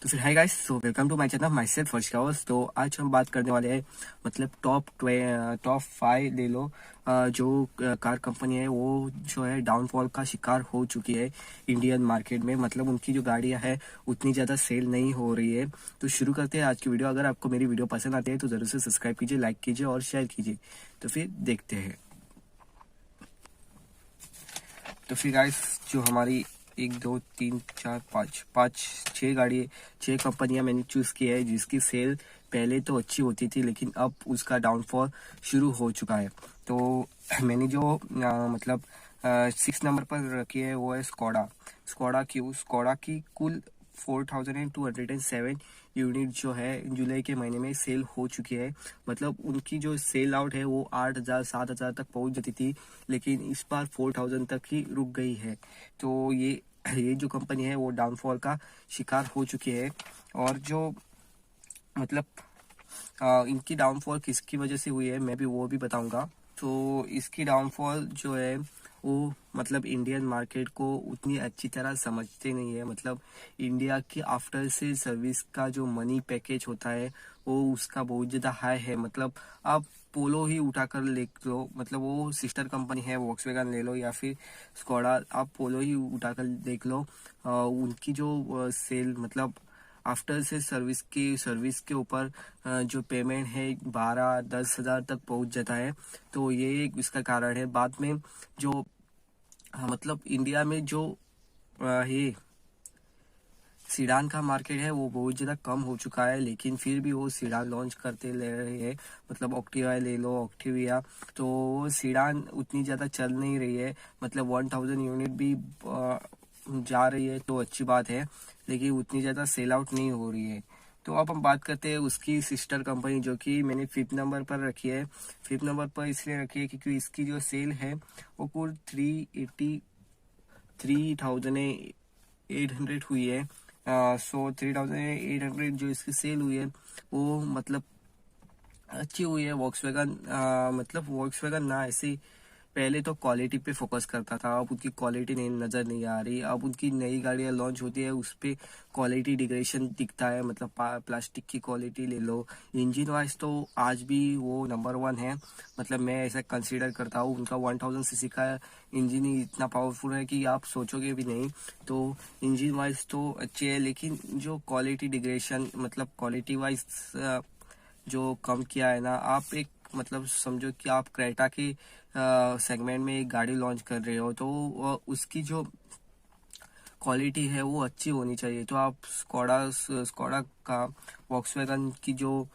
तो फिर hi guys, so welcome to my channel myself first covers. तो आज हम बात करने वाले हैं मतलब टॉप 5 ले लो जो कार कंपनी है वो जो है डाउनफॉल का शिकार हो चुकी है इंडियन मार्केट में। मतलब उनकी जो गाड़ियां है उतनी ज़्यादा सेल नहीं हो रही है। तो शुरू करते हैं आज की वीडियो। अगर आपको मेरी वीडियो पसंद आती है तो ज़रूर से सब्सक्राइब कीजिए, लाइक कीजिए और शेयर कीजिए। तो फिर देखते हैं। तो फिर गाइस, जो हमारी 1 2 3 4 5 6 गाड़ी 6 कंपनियां मैंने चूज की है जिसकी सेल पहले तो अच्छी होती थी लेकिन अब उसका डाउनफॉल शुरू हो चुका है। तो मैंने जो मतलब 6 नंबर पर रखी है वो है स्कोडा की कुल 4207 यूनिट जो है जुलाई के महीने में सेल हो चुकी है। मतलब उनकी जो सेल आउट है वो 8,000 7,000 तक पहुंच जाती थी, लेकिन इस बार 4,000 तक ही रुक गई है। तो ये जो कंपनी है वो डाउनफॉल का शिकार हो चुकी है। और जो मतलब इनकी डाउनफॉल किसकी वजह से हुई है मैं भी वो भी बताऊंगा। तो इसकी डाउनफॉल जो है वो मतलब इंडियन मार्केट को उतनी अच्छी तरह समझते नहीं है। मतलब इंडिया की आफ्टर से सर्विस का जो मनी पैकेज होता है वो उसका बहुत ज़्यादा हाई है। मतलब आप पोलो ही उठाकर ले लो, मतलब वो सिस्टर कंपनी है, वॉक्सवैगन ले लो या फिर स्कोडा, आप पोलो ही उठाकर देख लो। उनकी जो सेल मतलब आफ्टर से सर्विस के ऊपर जो पेमेंट है 12-10 हज़ार तक पहुंच जाता है। तो ये एक इसका कारण है। बाद में जो मतलब इंडिया में जो ये सीडान का मार्केट है वो बहुत ज़्यादा कम हो चुका है, लेकिन फिर भी वो सीडान लॉन्च करते ले रहे हैं। मतलब ऑक्टिवा ले लो, ऑक्टिविया, तो वो सीडान उतनी ज़्यादा चल नहीं रही है। मतलब 1000 यूनिट भी जा रही है तो अच्छी बात है, लेकिन उतनी ज़्यादा सेल आउट नहीं हो रही है। तो अब हम बात करते हैं उसकी सिस्टर कंपनी जो कि मैंने 5th नंबर पर रखी है। 5th नंबर पर इसलिए रखी है क्योंकि इसकी जो सेल है वो कुल 383,800 हुई है। 3,800 जो इसकी सेल हुई है वो मतलब अच्छी हुई है। वॉक्सवैगन मतलब वॉक्सवैगन ना ऐसी पहले तो क्वालिटी पे फोकस करता था, अब उनकी क्वालिटी नहीं नज़र नहीं आ रही। अब उनकी नई गाड़ियां लॉन्च होती है उस पर क्वालिटी डिग्रेडेशन दिखता है। मतलब प्लास्टिक की क्वालिटी ले लो, इंजन वाइज तो आज भी वो नंबर 1 है। मतलब मैं ऐसा कंसीडर करता हूँ। उनका 1000 सीसी का इंजन ही इतना पावरफुल है कि आप सोचोगे भी नहीं। तो इंजन वाइज तो अच्छे है, लेकिन जो क्वालिटी डिग्रेडेशन मतलब क्वालिटी वाइज जो कम किया है ना। आप एक मतलब समझो कि आप क्रेटा के सेगमेंट में एक गाड़ी लॉन्च कर रहे हो, तो उसकी जो क्वालिटी है वो अच्छी होनी चाहिए। तो आप स्कोडा का वॉक्सवैगन की जो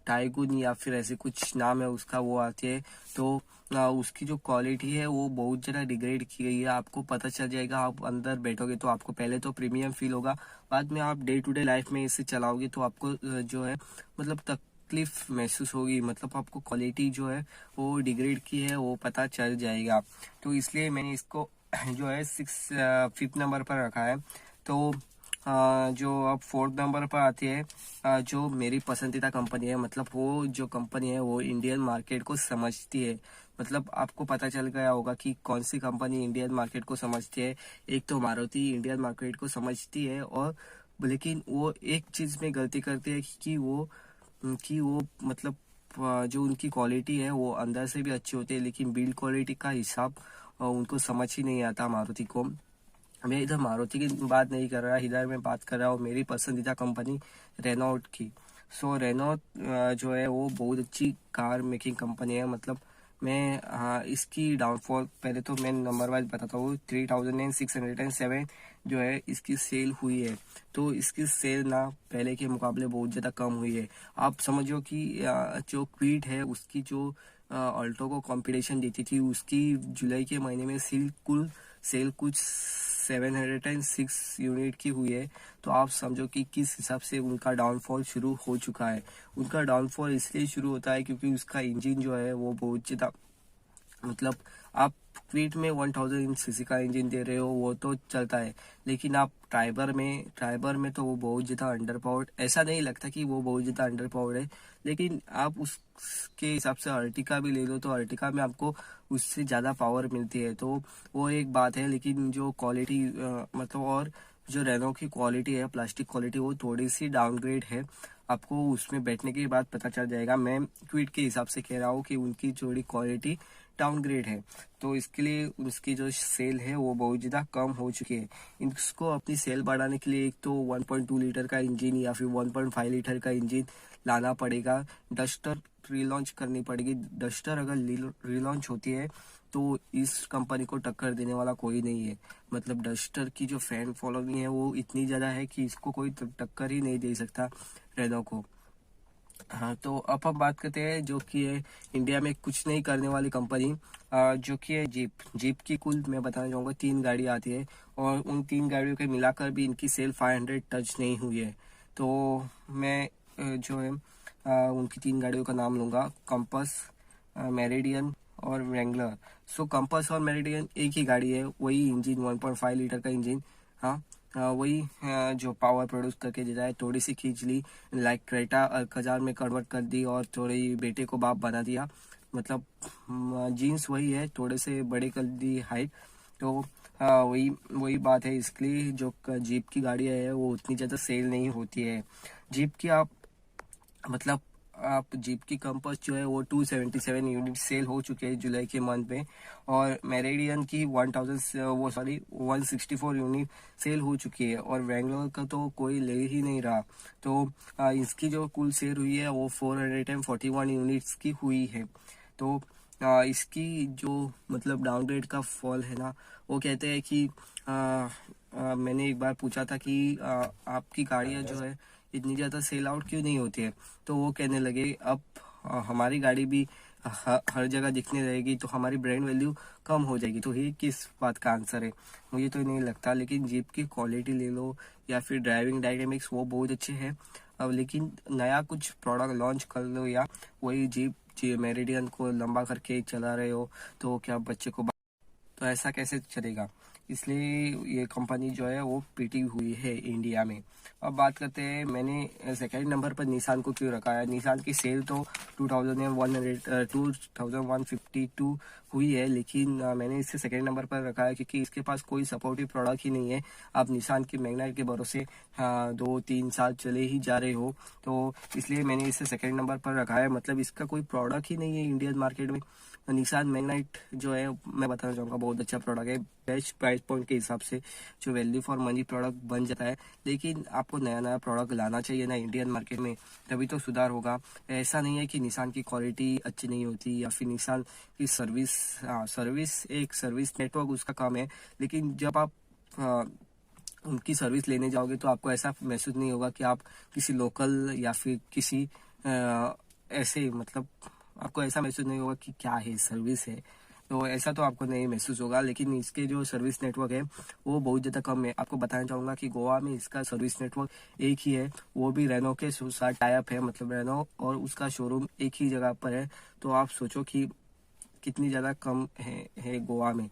टाइगुन या फिर ऐसे कुछ नाम है उसका वो आती है, तो उसकी जो क्वालिटी है वो बहुत ज़्यादा डिग्रेड की गई है। आपको पता चल जाएगा, आप अंदर बैठोगे तो आपको पहले तो प्रीमियम फील होगा, बाद में आप डे टू डे लाइफ में इसे चलाओगे तो आपको जो है मतलब तकलीफ महसूस होगी। मतलब आपको क्वालिटी जो है वो डिग्रेड की है वो पता चल जाएगा। तो इसलिए मैंने इसको जो है 5th नंबर पर रखा है। तो जो अब 4th नंबर पर आती है जो मेरी पसंदीदा कंपनी है। मतलब वो जो कंपनी है वो इंडियन मार्केट को समझती है। मतलब आपको पता चल गया होगा कि कौन सी कंपनी इंडियन मार्केट को समझती है। एक तो मारुति इंडियन मार्केट को समझती है, और लेकिन वो एक चीज़ में गलती करती है कि वो मतलब जो उनकी क्वालिटी है वो अंदर से भी अच्छी होती है, लेकिन बिल्ड क्वालिटी का हिसाब उनको समझ ही नहीं आता मारुति को। मैं इधर मारुति की बात नहीं कर रहा, इधर मैं बात कर रहा हूँ मेरी पसंदीदा कंपनी रेनॉल्ट की। सो रेनॉल्ट जो है वो बहुत अच्छी कार मेकिंग कंपनी है। मतलब मैं इसकी डाउनफॉल पहले तो मैं नंबर वाइज बताता हूँ। 3,607 जो है इसकी सेल हुई है। तो इसकी सेल ना पहले के मुकाबले बहुत ज़्यादा कम हुई है। आप समझो कि जो क्विड है उसकी जो ऑल्टो को कंपटीशन देती थी उसकी जुलाई के महीने में सेल कुछ 706 यूनिट की हुई है। तो आप समझो कि किस हिसाब से उनका डाउनफॉल शुरू हो चुका है। उनका डाउनफॉल इसलिए शुरू होता है क्योंकि उसका इंजन जो है वो बहुत ज़्यादा मतलब आप क्विड में 1000 सीसी का इंजन दे रहे हो वो तो चलता है, लेकिन आप ट्राइबर में तो वो बहुत ज़्यादा अंडर पावर्ड, ऐसा नहीं लगता कि वो बहुत ज़्यादा अंडर पावर्ड है। लेकिन आप उसके हिसाब से अर्टिका भी ले लो तो अर्टिका में आपको उससे ज़्यादा पावर मिलती है। तो वो एक बात है, लेकिन जो क्वालिटी मतलब और जो रेनो की क्वालिटी है, प्लास्टिक क्वालिटी, वो थोड़ी सी डाउनग्रेड है। आपको उसमें बैठने के बाद पता चल जाएगा। मैं ट्वीट के हिसाब से कह रहा हूँ कि उनकी थोड़ी क्वालिटी डाउनग्रेड है, तो इसके लिए उसकी जो सेल है वो बहुत ज़्यादा कम हो चुकी है। इसको अपनी सेल बढ़ाने के लिए एक तो 1.2 लीटर का इंजन या फिर 1.5 लीटर का इंजन लाना पड़ेगा। डस्टर रीलॉन्च करनी पड़ेगी। डस्टर अगर रीलॉन्च होती है तो इस कंपनी को टक्कर देने वाला कोई नहीं है। मतलब डस्टर की जो फैन फॉलोइंग है वो इतनी ज़्यादा है कि इसको कोई टक्कर ही नहीं दे सकता रेनो को। हाँ, तो अब हम बात करते हैं जो कि है इंडिया में कुछ नहीं करने वाली कंपनी, जो कि है जीप। जीप की कुल मैं बताना चाहूँगा 3 गाड़ी आती है, और उन 3 गाड़ियों के मिलाकर भी इनकी सेल 500 टच नहीं हुई है। तो मैं जो है उनकी 3 गाड़ियों का नाम लूँगा, कंपस, मेरिडियन और रेंगलर। सो कंपस और मेरिडियन एक ही गाड़ी है, वही इंजन 1.5 लीटर का इंजन। हाँ, वही जो पावर प्रोड्यूस करके दे रहा है। थोड़ी सी खींच ली, लाइक क्रेटा अल्कजार में कन्वर्ट कर दी और थोड़ी बेटे को बाप बना दिया। मतलब जीन्स वही है, थोड़े से बड़े कर दी हाइट। तो वही वही बात है। इसलिए जो जीप की गाड़ियाँ है वो उतनी ज़्यादा सेल नहीं होती है। जीप की आप मतलब आप जीप की कंपास जो है वो 277 यूनिट सेल हो चुके हैं जुलाई के मंथ में, और मेरिडियन की 164 यूनिट सेल हो चुकी है, और वैंगलोर का तो कोई ले ही नहीं रहा। तो इसकी जो कुल सेल हुई है वो 441 यूनिट्स की हुई है। तो इसकी जो मतलब डाउनग्रेड का फॉल है ना, वो कहते हैं कि मैंने एक बार पूछा था कि आपकी गाड़ियाँ जो है इतनी ज़्यादा सेल आउट क्यों नहीं होती है, तो वो कहने लगे अब हमारी गाड़ी भी हर जगह दिखने रहेगी तो हमारी ब्रांड वैल्यू कम हो जाएगी। तो ये किस बात का आंसर है, मुझे तो नहीं लगता। लेकिन जीप की क्वालिटी ले लो या फिर ड्राइविंग डायनेमिक्स, वो बहुत अच्छे हैं। अब लेकिन नया कुछ प्रोडक्ट लॉन्च कर लो, या वही जीप मेरिडियन को लंबा करके चला रहे हो, तो क्या बच्चे को तो ऐसा कैसे चलेगा। इसलिए ये कंपनी जो है वो पीटी हुई है इंडिया में। अब बात करते हैं मैंने सेकेंड नंबर पर निसान को क्यों रखा है। निसान की सेल तो 2152 हुई है, लेकिन मैंने इसे सेकेंड नंबर पर रखा है क्योंकि इसके पास कोई सपोर्टिव प्रोडक्ट ही नहीं है। आप निसान की मैग्नाइट के भरोसे 2-3 साल चले ही जा रहे हो, तो इसलिए मैंने इसे सेकेंड नंबर पर रखा है। मतलब इसका कोई प्रोडक्ट ही नहीं है इंडियन मार्केट में। निसान मैग्नाइट जो है मैं बताना चाहूँगा बहुत अच्छा प्रोडक्ट है। बेस्ट प्राइस पॉइंट के हिसाब से जो वैल्यू फॉर मनी प्रोडक्ट बन जाता है। लेकिन आपको नया नया प्रोडक्ट लाना चाहिए ना इंडियन मार्केट में, तभी तो सुधार होगा। ऐसा नहीं है कि निसान की क्वालिटी अच्छी नहीं होती या फिर निसान की सर्विस, सर्विस एक सर्विस नेटवर्क उसका काम है। लेकिन जब आप उनकी सर्विस लेने जाओगे तो आपको ऐसा महसूस नहीं होगा कि आप किसी लोकल या फिर किसी ऐसे मतलब आपको ऐसा महसूस नहीं होगा कि क्या है सर्विस है, तो ऐसा तो आपको नहीं महसूस होगा। लेकिन इसके जो सर्विस नेटवर्क है वो बहुत ज़्यादा कम है। आपको बताना चाहूँगा कि गोवा में इसका सर्विस नेटवर्क एक ही है, वो भी रेनो के साथ टाई अप है। मतलब रेनो और उसका शोरूम एक ही जगह पर है। तो आप सोचो कि कितनी ज़्यादा कम है गोवा में।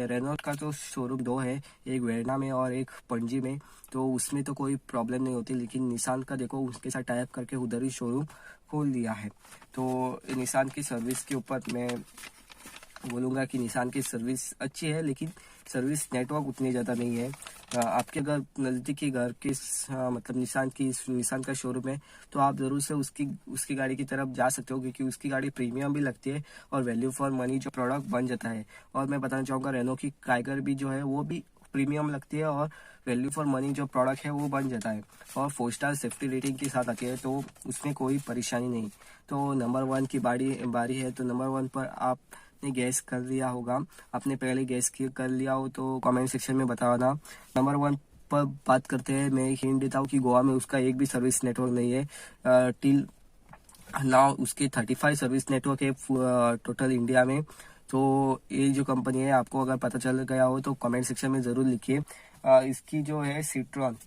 रेनो का तो शोरूम 2 है, एक वेरना में और एक पणजी में, तो उसमें तो कोई प्रॉब्लम नहीं होती। लेकिन निसान का देखो उसके साथ टाई अप करके उधर ही शोरूम खोल दिया है। तो निसान की सर्विस के ऊपर मैं बोलूँगा कि निसान की सर्विस अच्छी है, लेकिन सर्विस नेटवर्क उतनी ज़्यादा नहीं है। आपके अगर नज़दीकी घर के मतलब निसान का शोरूम है तो आप ज़रूर से उसकी गाड़ी की तरफ जा सकते हो, क्योंकि उसकी गाड़ी प्रीमियम भी लगती है और वैल्यू फॉर मनी जो प्रोडक्ट बन जाता है। और मैं बताना चाहूँगा रेनो की काइगर भी जो है वो भी प्रीमियम लगती है और वैल्यू फॉर मनी जो प्रोडक्ट है वो बन जाता है, और 4 स्टार सेफ्टी रेटिंग के साथ आती है, तो उसमें कोई परेशानी नहीं। तो नंबर 1 की बारी है, तो नंबर 1 पर आपने गैस कर लिया होगा। आपने पहले गैस कर लिया हो तो कमेंट सेक्शन में बताना। नंबर 1 पर बात करते हैं। मैं एक हिंट देता हूँ कि गोवा में उसका एक भी सर्विस नेटवर्क नहीं है। टिल नाउ उसके 35 सर्विस नेटवर्क है टोटल इंडिया में। तो ये जो कंपनी है आपको अगर पता चल गया हो तो कमेंट सेक्शन में ज़रूर लिखिए। इसकी जो है सिट्रॉन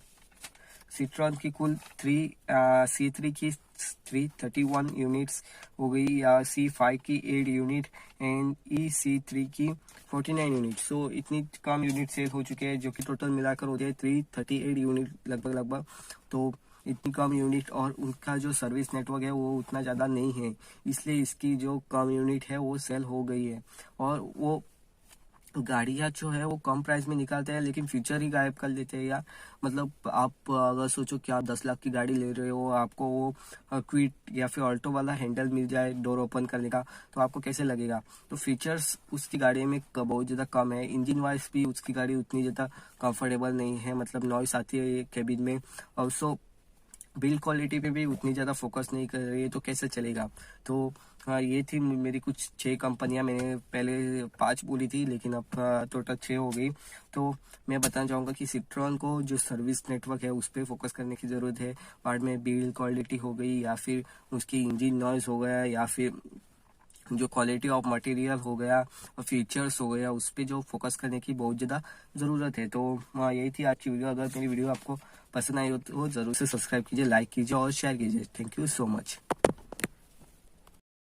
की कुल C3 की 331 यूनिट्स हो गई, या C5 की 8 यूनिट एंड EC3 की 49 यूनिट। सो इतनी कम यूनिट सेल हो चुके हैं, जो कि टोटल मिलाकर होते हैं 338 यूनिट लगभग। तो इतनी कम यूनिट, और उनका जो सर्विस नेटवर्क है वो उतना ज़्यादा नहीं है, इसलिए इसकी जो कम यूनिट है वो सेल हो गई है। और वो गाड़ियाँ जो है वो कम प्राइस में निकालते हैं लेकिन फीचर ही गायब कर देते हैं यार। मतलब आप अगर सोचो कि आप 10 लाख की गाड़ी ले रहे हो, आपको वो क्विड या फिर ऑल्टो वाला हैंडल मिल जाए डोर ओपन करने का, तो आपको कैसे लगेगा। तो फीचर्स उसकी गाड़ी में बहुत ज़्यादा कम है। इंजन वाइज भी उसकी गाड़ी उतनी ज़्यादा कंफर्टेबल नहीं है, मतलब नॉइस आती है केबिन में। और सो बिल्ड क्वालिटी पे भी उतनी ज़्यादा फोकस नहीं कर रही है, तो कैसे चलेगा। तो हाँ, ये थी मेरी कुछ 6 कंपनियां। मैंने पहले 5 बोली थी लेकिन अब टोटल 6 हो गई। तो मैं बताना चाहूँगा कि सिट्रॉन को जो सर्विस नेटवर्क है उस पर फोकस करने की ज़रूरत है। बाद में बिल्ड क्वालिटी हो गई, या फिर उसकी इंजन नॉइज हो गया, या फिर जो क्वालिटी ऑफ मटेरियल हो गया और फीचर्स हो गया, उस पर जो फोकस करने की बहुत ज़्यादा ज़रूरत है। तो हाँ, यही थी आज की वीडियो। अगर मेरी वीडियो आपको पसंद आई हो तो ज़रूर से सब्सक्राइब कीजिए, लाइक कीजिए और शेयर कीजिए। Thank you so much.